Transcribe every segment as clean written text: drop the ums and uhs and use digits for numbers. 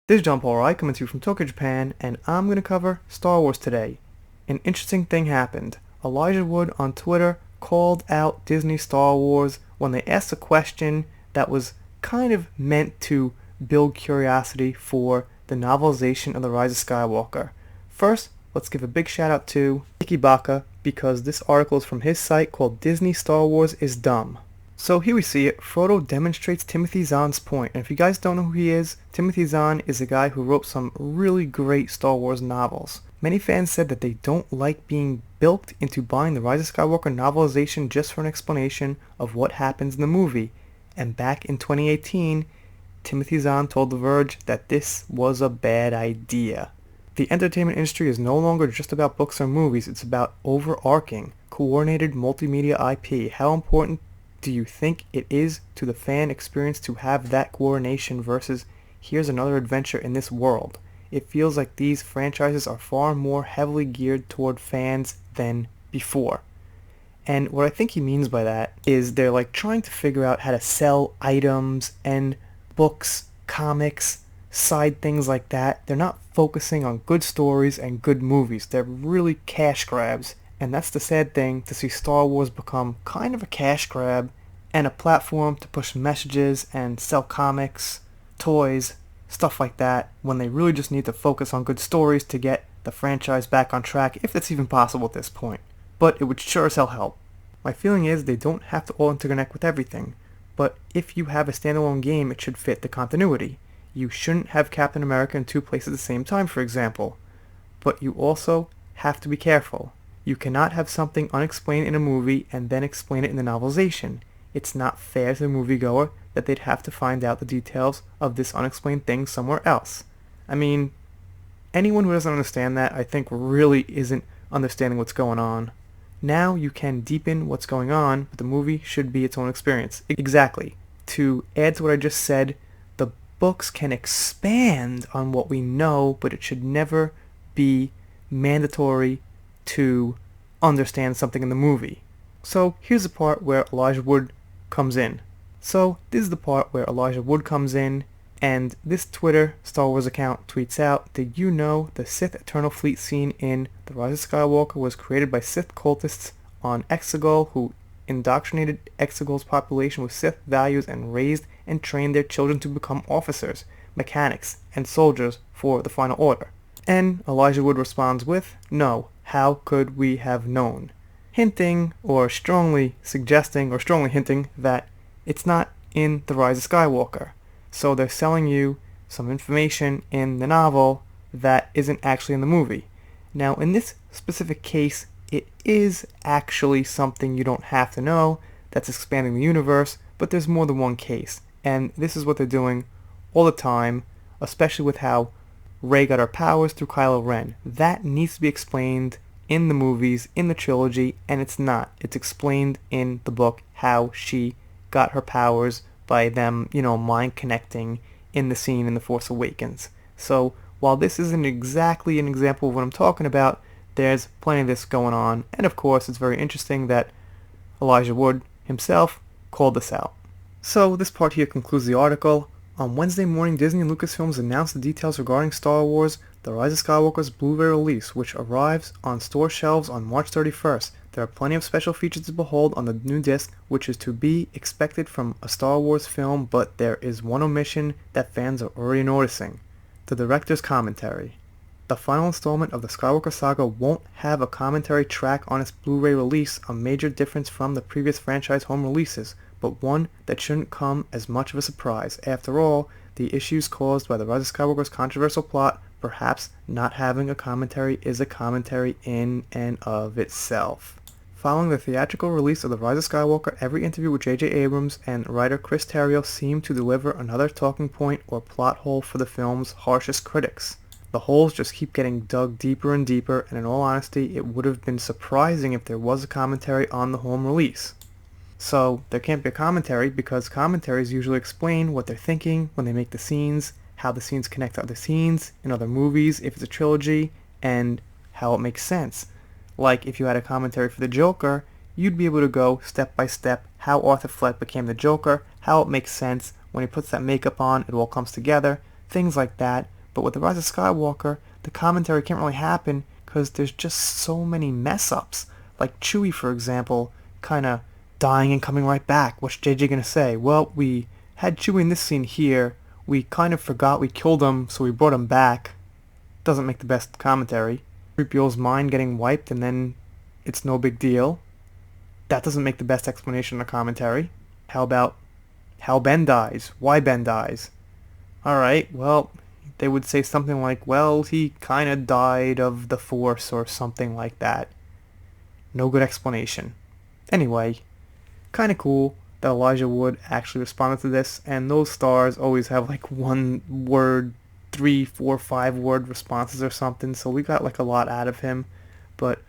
This is John Paul Rai coming to you from Tokyo, Japan, and I'm going to cover Star Wars today. An interesting thing happened. Elijah Wood on Twitter called out Disney Star Wars when they asked a question that was kind of meant to build curiosity for the novelization of The Rise of Skywalker. First, let's give a big shout out to Ikibaka because this article is from his site called Disney Star Wars is Dumb. So here we see it. Frodo demonstrates Timothy Zahn's point. And if you guys don't know who he is, Timothy Zahn is a guy who wrote some really great Star Wars novels. Many fans said that they don't like being bilked into buying the Rise of Skywalker novelization just for an explanation of what happens in the movie. And back in 2018, Timothy Zahn told The Verge that this was a bad idea. The entertainment industry is no longer just about books or movies, it's about overarching, coordinated multimedia IP. How important do you think it is to the fan experience to have that coordination versus here's another adventure in this world? It feels like these franchises are far more heavily geared toward fans than before. And what I think he means by that is they're like trying to figure out how to sell items and books, comics, side things like that. They're not focusing on good stories and good movies. They're really cash grabs. And that's the sad thing, to see Star Wars become kind of a cash grab and a platform to push messages and sell comics, toys, stuff like that, when they really just need to focus on good stories to get the franchise back on track, if that's even possible at this point. But it would sure as hell help. My feeling is they don't have to all interconnect with everything, but if you have a standalone game, it should fit the continuity. You shouldn't have Captain America in two places at the same time, for example. But you also have to be careful. You cannot have something unexplained in a movie and then explain it in the novelization. It's not fair to the moviegoer that they'd have to find out the details of this unexplained thing somewhere else. I mean, anyone who doesn't understand that, I think, really isn't understanding what's going on. Now you can deepen what's going on, but the movie should be its own experience. Exactly. To add to what I just said, the books can expand on what we know, but it should never be mandatory to understand something in the movie. So here's the part where Elijah Wood comes in. And this Twitter Star Wars account tweets out, "Did you know the Sith Eternal Fleet scene in The Rise of Skywalker was created by Sith cultists on Exegol who indoctrinated Exegol's population with Sith values and raised and trained their children to become officers, mechanics, and soldiers for the Final Order?" And Elijah Wood responds with, "No, how could we have known?" Hinting or strongly suggesting or strongly hinting that it's not in The Rise of Skywalker. So they're selling you some information in the novel that isn't actually in the movie. Now in this specific case, it is actually something you don't have to know that's expanding the universe, but there's more than one case. And this is what they're doing all the time, especially with how Rey got her powers through Kylo Ren. That needs to be explained in the movies, in the trilogy, and it's not. It's explained in the book how she got her powers by them, mind connecting in the scene in The Force Awakens. So while this isn't exactly an example of what I'm talking about, there's plenty of this going on, and of course it's very interesting that Elijah Wood himself called this out. So this part here concludes the article. On Wednesday morning, Disney and Lucasfilms announced the details regarding Star Wars The Rise of Skywalker's Blu-ray release, which arrives on store shelves on March 31st. There are plenty of special features to behold on the new disc, which is to be expected from a Star Wars film, but there is one omission that fans are already noticing: the director's commentary. The final installment of the Skywalker saga won't have a commentary track on its Blu-ray release, a major difference from the previous franchise home releases, but one that shouldn't come as much of a surprise. After all, the issues caused by The Rise of Skywalker's controversial plot, perhaps not having a commentary is a commentary in and of itself. Following the theatrical release of The Rise of Skywalker, every interview with J.J. Abrams and writer Chris Terrio seemed to deliver another talking point or plot hole for the film's harshest critics. The holes just keep getting dug deeper and deeper, and in all honesty, it would have been surprising if there was a commentary on the home release. So there can't be a commentary because commentaries usually explain what they're thinking when they make the scenes, how the scenes connect to other scenes in other movies if it's a trilogy, and how it makes sense. Like if you had a commentary for the Joker, you'd be able to go step by step how Arthur Fleck became the Joker, how it makes sense when he puts that makeup on, it all comes together, things like that. But with The Rise of Skywalker, the commentary can't really happen because there's just so many mess-ups. Like Chewie, for example, kind of dying and coming right back. What's JJ going to say? Well, we had Chewie in this scene here. We kind of forgot we killed him, so we brought him back. Doesn't make the best commentary. 3PO's mind getting wiped and then it's no big deal. That doesn't make the best explanation or commentary. How about how Ben dies? Why Ben dies? Alright, well, they would say something like, well, he kinda died of the Force or something like that. No good explanation. Anyway, kinda cool that Elijah Wood actually responded to this, and those stars always have like one word, 3, 4, 5 word responses or something, so we got like a lot out of him. But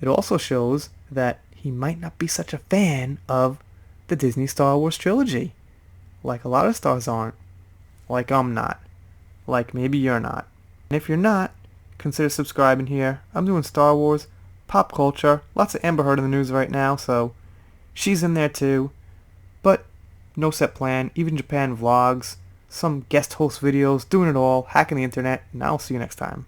it also shows that he might not be such a fan of the Disney Star Wars trilogy. Like a lot of stars aren't. Like I'm not. Like maybe you're not. And if you're not, consider subscribing here. I'm doing Star Wars, pop culture, lots of Amber Heard in the news right now, so she's in there too. But no set plan, even Japan vlogs, some guest host videos, doing it all, hacking the internet, and I'll see you next time.